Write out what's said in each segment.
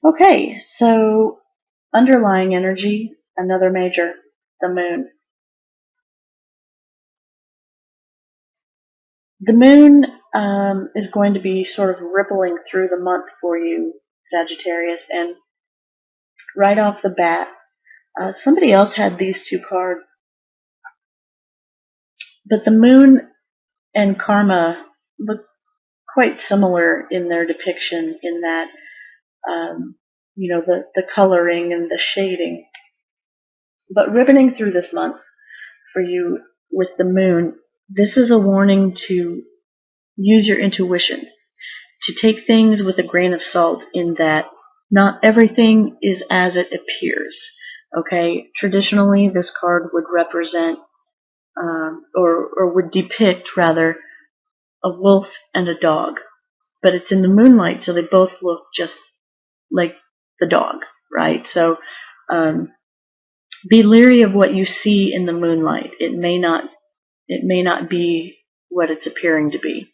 Okay, so underlying energy, another major, the moon. The moon is going to be sort of rippling through the month for you, Sagittarius, and right off the bat, somebody else had these two cards, but the moon and karma look quite similar in their depiction in that, the coloring and the shading. But ribboning through this month for you with the moon, this is a warning to use your intuition, to take things with a grain of salt in that not everything is as it appears. Okay, traditionally this card would represent, or would depict rather, a wolf and a dog, but it's in the moonlight, so they both look just like the dog, right? So be leery of what you see in the moonlight. It may not be what it's appearing to be.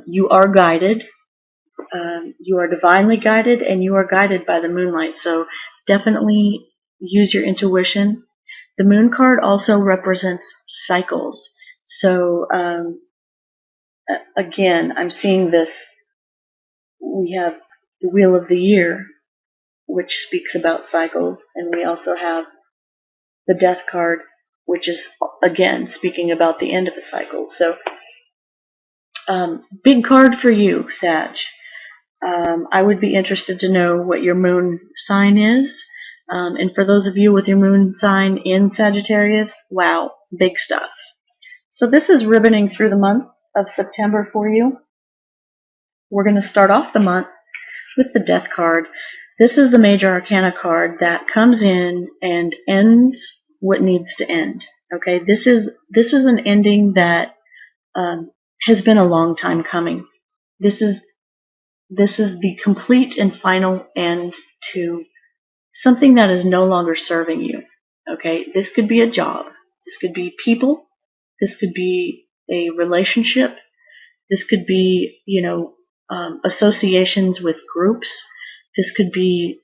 You are guided. You are divinely guided, and you are guided by the moonlight. So definitely use your intuition. The moon card also represents cycles. So again, I'm seeing this. We have the wheel of the year, which speaks about cycles, and we also have the death card, which is again speaking about the end of a cycle. So big card for you, Sag. I would be interested to know what your moon sign is. And for those of you with your moon sign in Sagittarius, wow, big stuff. So this is ribboning through the month of September for you. We're going to start off the month with the death card. This is the major arcana card that comes in and ends what needs to end. Okay, this is an ending that has been a long time coming. This is the complete and final end to something that is no longer serving you. Okay, this could be a job. This could be people. This could be a relationship. This could be, associations with groups. This could be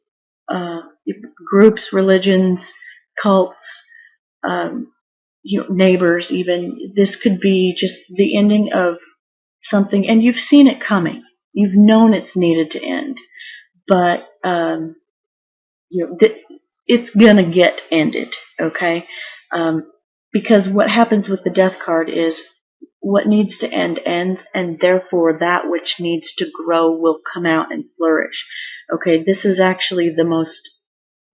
groups, religions, cults, neighbors even. This could be just the ending of something, and you've seen it coming. You've known it's needed to end, but it's gonna get ended, okay? Because what happens with the death card is what needs to end ends, and therefore that which needs to grow will come out and flourish. Okay, this is actually the most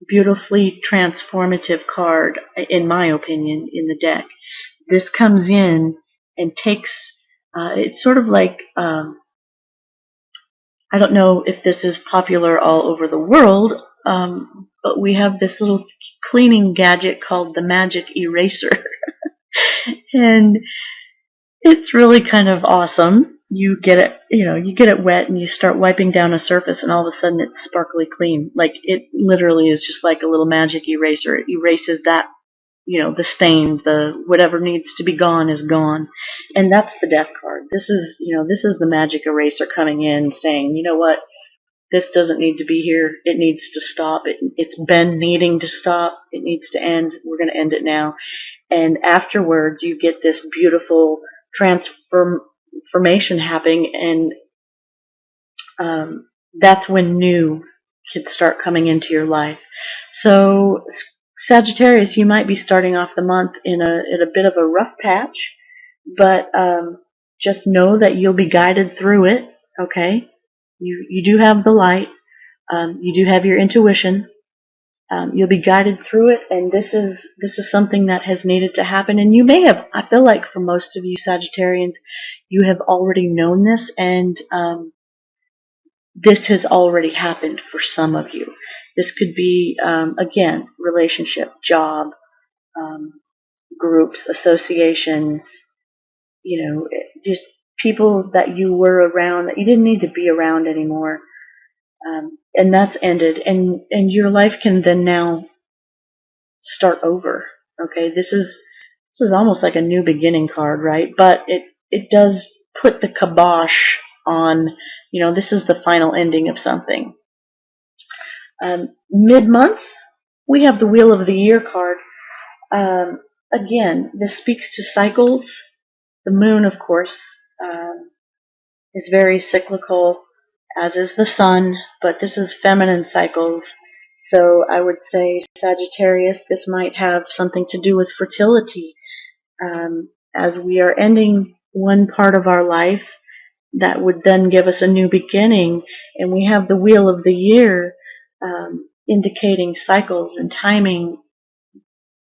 beautifully transformative card, in my opinion, in the deck. This comes in and takes, it's sort of like, I don't know if this is popular all over the world, but we have this little cleaning gadget called the magic eraser. And it's really kind of awesome. You get it wet and you start wiping down a surface and all of a sudden it's sparkly clean. Like it literally is just like a little magic eraser. It erases that, the stain, the whatever needs to be gone is gone. And that's the death card. This is the magic eraser coming in saying, you know what? This doesn't need to be here. It needs to stop. It's been needing to stop. It needs to end. We're going to end it now. And afterwards, you get this beautiful transformation happening, and that's when new can start coming into your life. So, Sagittarius, you might be starting off the month in a bit of a rough patch, but just know that you'll be guided through it. Okay, you do have the light. You do have your intuition. You'll be guided through it, and this is something that has needed to happen. And you may have, I feel like for most of you Sagittarians, you have already known this, and this has already happened for some of you. This could be, again, relationship, job, groups, associations, just people that you were around that you didn't need to be around anymore. And that's ended, and your life can then now start over. Okay, this is almost like a new beginning card, right? But it does put the kibosh on, this is the final ending of something. Mid-month, we have the Wheel of the Year card. Again, this speaks to cycles. The moon, of course, is very cyclical, as is the sun, but this is feminine cycles. So I would say, Sagittarius, this might have something to do with fertility. As we are ending one part of our life, that would then give us a new beginning, and we have the Wheel of the Year indicating cycles and timing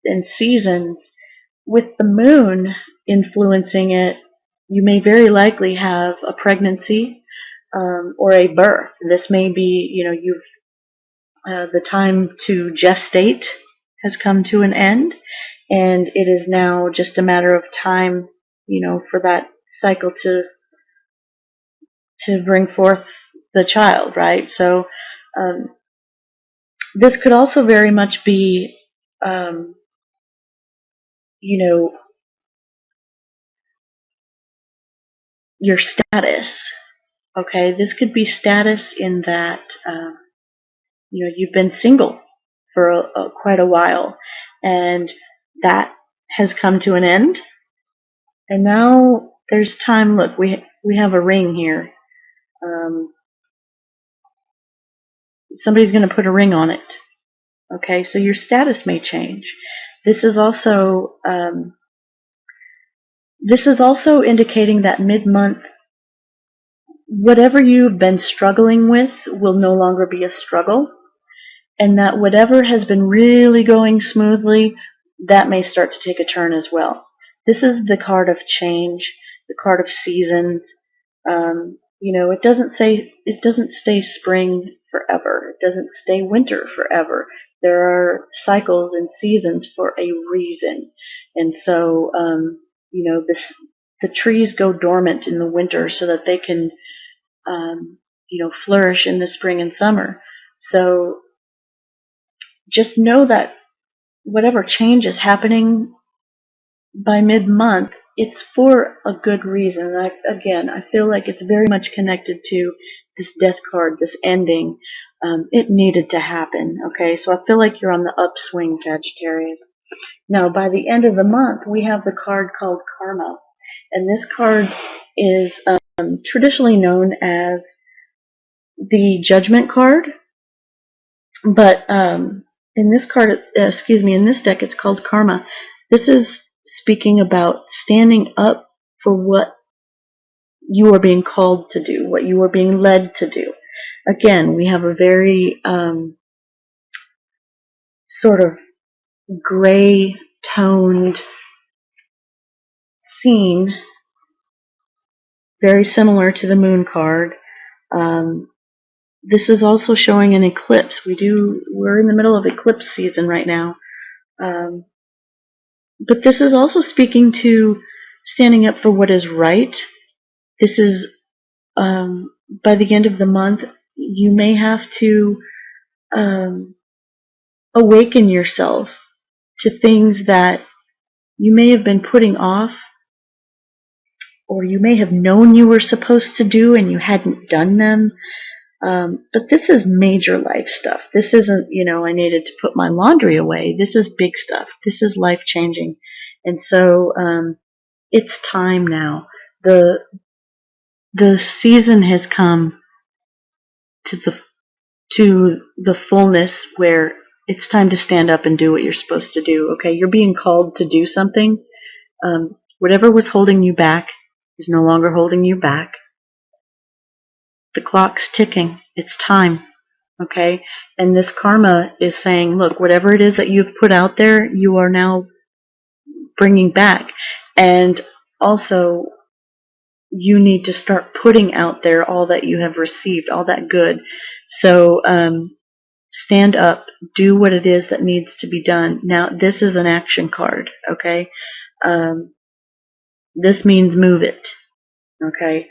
and seasons. With the moon influencing it, you may very likely have a pregnancy or a birth. This may be, the time to gestate has come to an end, and it is now just a matter of time, for that cycle to bring forth the child, right? So this could also very much be, your status. Okay, this could be status in that you've been single for quite a while, and that has come to an end. And now there's time. Look, we have a ring here. Somebody's going to put a ring on it. Okay, so your status may change. This is also indicating that mid-month, whatever you've been struggling with will no longer be a struggle, and that whatever has been really going smoothly, that may start to take a turn as well. This is the card of change, the card of seasons. It doesn't stay spring forever. It doesn't stay winter forever. There are cycles and seasons for a reason, and so the trees go dormant in the winter so that they can flourish in the spring and summer. So just know that whatever change is happening by mid-month, it's for a good reason. I feel like it's very much connected to this death card, this ending. It needed to happen, okay? So I feel like you're on the upswing, Sagittarius. Now, by the end of the month, we have the card called Karma. And this card is traditionally known as the Judgment card. But in this deck, it's called Karma. This is speaking about standing up for what you are being called to do, what you are being led to do. Again, we have a very sort of gray-toned scene, very similar to the Moon card. This is also showing an eclipse. We're in the middle of eclipse season right now. But this is also speaking to standing up for what is right. This is, by the end of the month, you may have to awaken yourself to things that you may have been putting off, or you may have known you were supposed to do and you hadn't done them. But this is major life stuff. This isn't, I needed to put my laundry away. This is big stuff. This is life-changing. And so it's time now. The season has come to the fullness where it's time to stand up and do what you're supposed to do. Okay, you're being called to do something. Whatever was holding you back is no longer holding you back. The clock's ticking. It's time. Okay? And this karma is saying, look, whatever it is that you've put out there, you are now bringing back. And also, you need to start putting out there all that you have received, all that good. So stand up. Do what it is that needs to be done. Now, this is an action card. Okay? This means move it. Okay?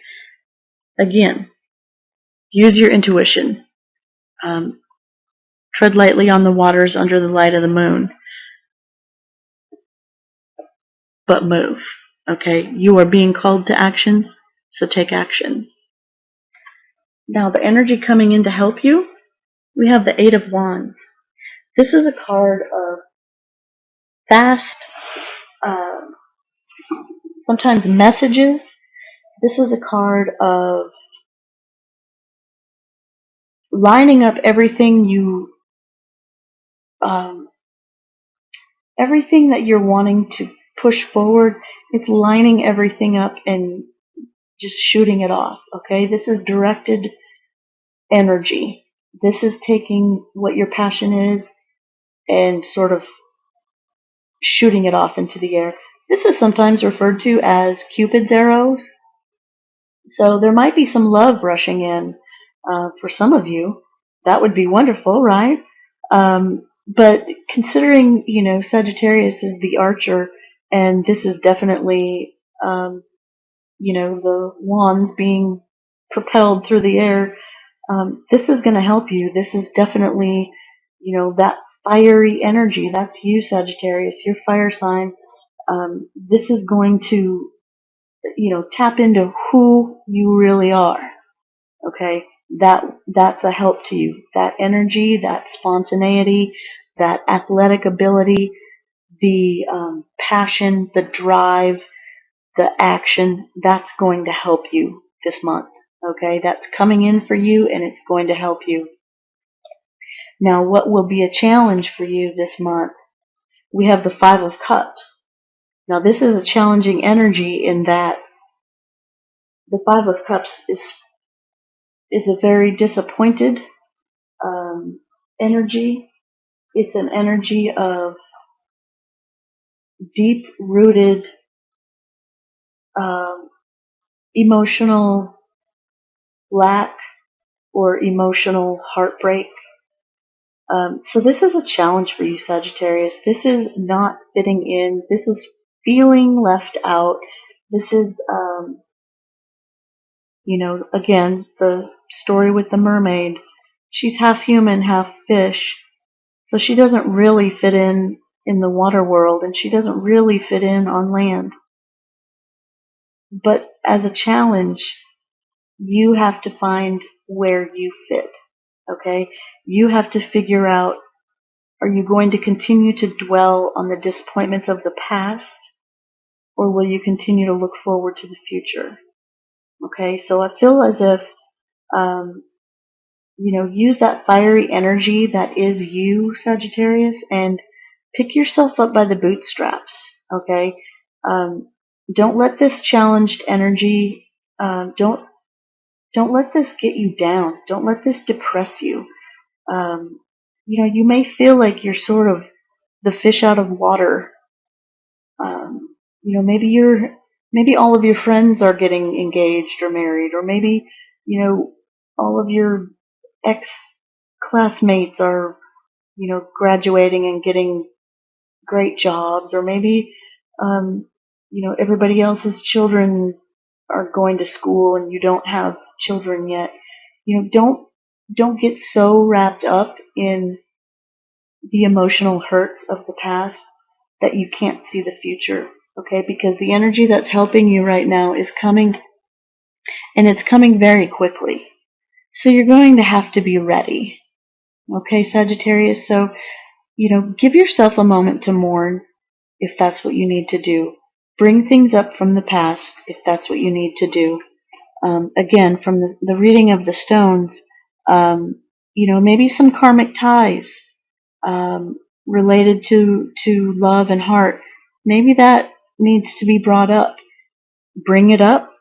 Again, use your intuition. Tread lightly on the waters under the light of the moon. But move. Okay? You are being called to action, so take action. Now, the energy coming in to help you, we have the Eight of Wands. This is a card of fast, uh, sometimes messages. This is a card of lining up um, everything that you're wanting to push forward. It's lining everything up and just shooting it off. Okay, this is directed energy. This is taking what your passion is and sort of shooting it off into the air. This is sometimes referred to as Cupid's arrows. So there might be some love rushing in for some of you. That would be wonderful, right? But considering, Sagittarius is the archer, and this is definitely, the wands being propelled through the air, this is going to help you. This is definitely, that fiery energy. That's you, Sagittarius, your fire sign. This is going to, tap into who you really are. Okay, that's a help to you. That energy, that spontaneity, that athletic ability, the passion, the drive, the action, that's going to help you this month. Okay, that's coming in for you and it's going to help you. Now, what will be a challenge for you this month? We have the Five of Cups. Now, this is a challenging energy in that the Five of Cups is a very disappointed energy. It's an energy of deep-rooted emotional lack or emotional heartbreak. So this is a challenge for you, Sagittarius. This is not fitting in. This is feeling left out. This is, again, the story with the mermaid. She's half human, half fish. So she doesn't really fit in the water world, and she doesn't really fit in on land. But as a challenge, you have to find where you fit. Okay? You have to figure out, are you going to continue to dwell on the disappointments of the past, or will you continue to look forward to the future? Okay, so I feel as if, use that fiery energy that is you, Sagittarius, and pick yourself up by the bootstraps. Okay, don't let this challenged energy, don't let this get you down. Don't let this depress you. You may feel like you're sort of the fish out of water. Maybe all of your friends are getting engaged or married, or maybe, all of your ex-classmates are, graduating and getting great jobs, or maybe, everybody else's children are going to school and you don't have children yet. Don't get so wrapped up in the emotional hurts of the past that you can't see the future, okay? Because the energy that's helping you right now is coming, and it's coming very quickly. So you're going to have to be ready, okay, Sagittarius? So, give yourself a moment to mourn if that's what you need to do. Bring things up from the past if that's what you need to do. Again, from the reading of the stones, maybe some karmic ties related to love and heart. Maybe that needs to be brought up. Bring it up,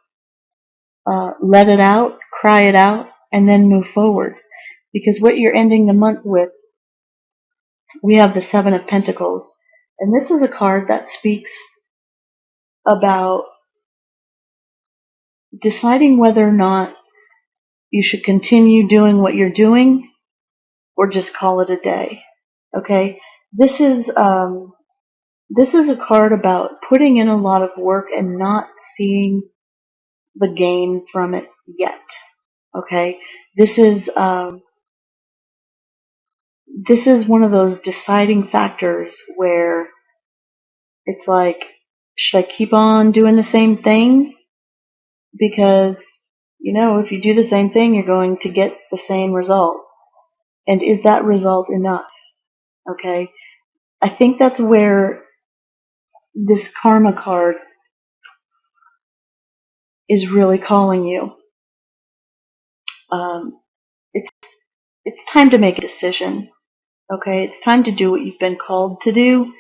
let it out, cry it out, and then move forward. Because what you're ending the month with, we have the Seven of Pentacles. And this is a card that speaks about deciding whether or not you should continue doing what you're doing or just call it a day. Okay? This is a card about putting in a lot of work and not seeing the gain from it yet. Okay? This is one of those deciding factors where it's like, should I keep on doing the same thing? Because, if you do the same thing, you're going to get the same result. And is that result enough? Okay. I think that's where this karma card is really calling you. It's time to make a decision. Okay, it's time to do what you've been called to do.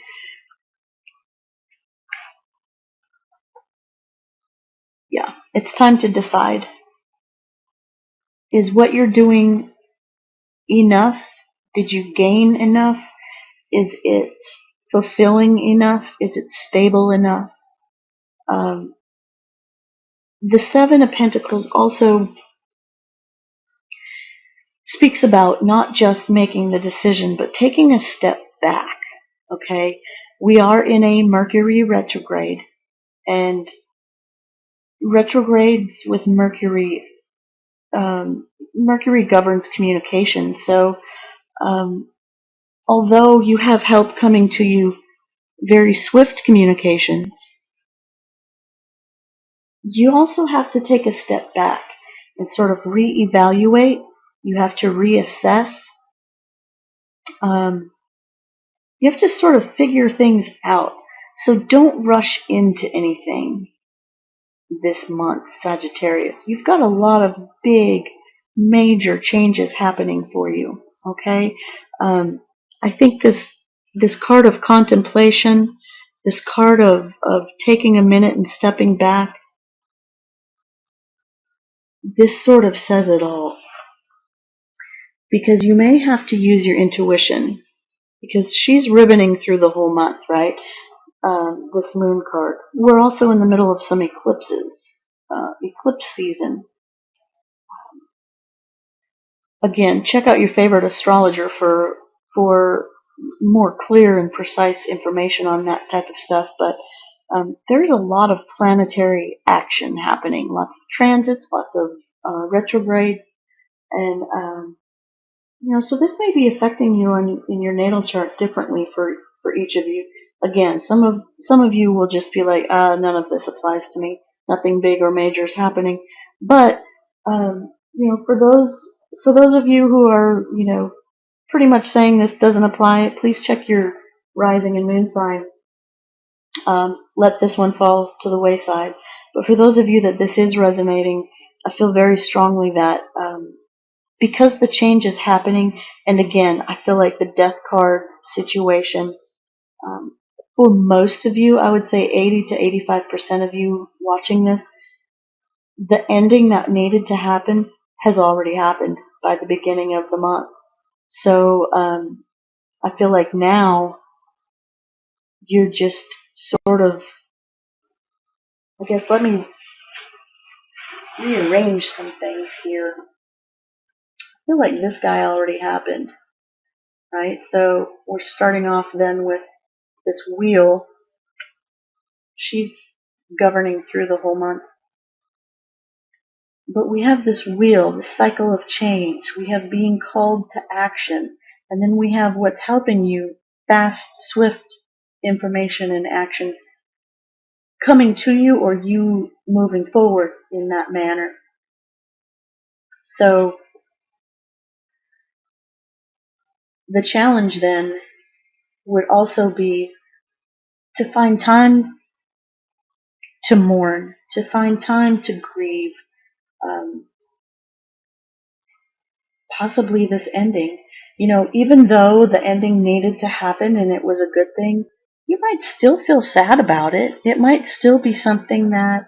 Yeah, it's time to decide. Is what you're doing enough? Did you gain enough? Is it fulfilling enough? Is it stable enough? The Seven of Pentacles also speaks about not just making the decision, but taking a step back. Okay, we are in a Mercury retrograde, and retrogrades with Mercury, Mercury governs communication. So, although you have help coming to you, very swift communications, you also have to take a step back and sort of reevaluate. You have to reassess. You have to sort of figure things out. So don't rush into anything this month, Sagittarius. You've got a lot of big, major changes happening for you. Okay, I think this card of contemplation, this card of taking a minute and stepping back, this sort of says it all. Because you may have to use your intuition, because she's ribboning through the whole month, right? This moon card. We're also in the middle of some eclipses, eclipse season. Again, check out your favorite astrologer for more clear and precise information on that type of stuff. But there's a lot of planetary action happening, lots of transits, lots of retrograde, and so this may be affecting you in your natal chart differently for each of you. Again, some of you will just be like, none of this applies to me. Nothing big or major is happening. But for those of you who are pretty much saying this doesn't apply, please check your rising and moon sign. Let this one fall to the wayside. But for those of you that this is resonating, I feel very strongly that because the change is happening, and again, I feel like the death card situation, for most of you, I would say 80 to 85% of you watching this, the ending that needed to happen has already happened by the beginning of the month. So I feel like now you're just sort of, I guess, let me rearrange some things here. I feel like this guy already happened, right? So we're starting off then with this wheel. She's governing through the whole month. But we have this wheel, this cycle of change. We have being called to action. And then we have what's helping you, fast, swift information and action coming to you, or you moving forward in that manner. So the challenge then would also be to find time to mourn, to find time to grieve, possibly this ending. Even though the ending needed to happen and it was a good thing, you might still feel sad about it. It might still be something that,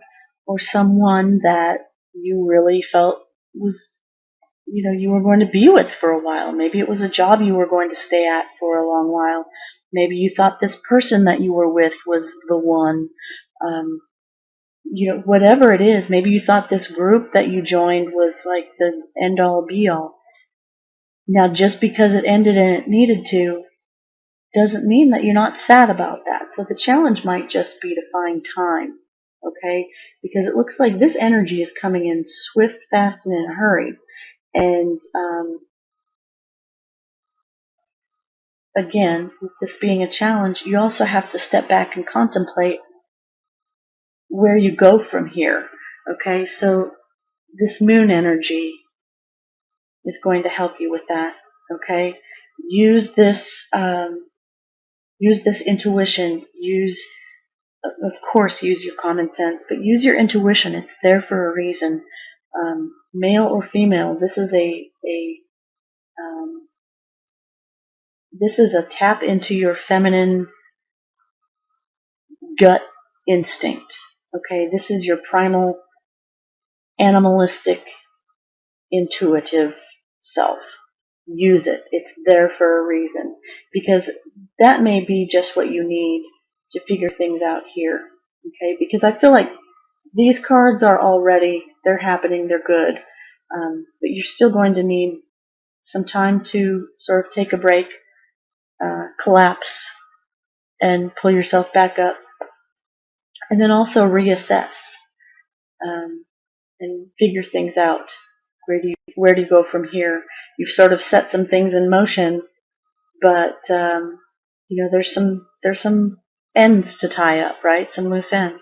or someone that you really felt was, you were going to be with for a while. Maybe it was a job you were going to stay at for a long while. Maybe you thought this person that you were with was the one. Whatever it is, maybe you thought this group that you joined was like the end all be all. Now, just because it ended and it needed to, doesn't mean that you're not sad about that. So the challenge might just be to find time, okay? Because it looks like this energy is coming in swift, fast, and in a hurry. And again, with this being a challenge, you also have to step back and contemplate where you go from here, okay? So this moon energy is going to help you with that. Okay, use this use this intuition. Of course, use your common sense, but use your intuition. It's there for a reason. Male or female, um, this is a tap into your feminine gut instinct. Okay, this is your primal, animalistic, intuitive self. Use it. It's there for a reason, because that may be just what you need to figure things out here. Okay, because I feel like these cards are already, they're happening, they're good, but you're still going to need some time to sort of take a break, collapse, and pull yourself back up, and then also reassess, and figure things out. Where do you go from here? You've sort of set some things in motion, but there's some ends to tie up, right? Some loose ends.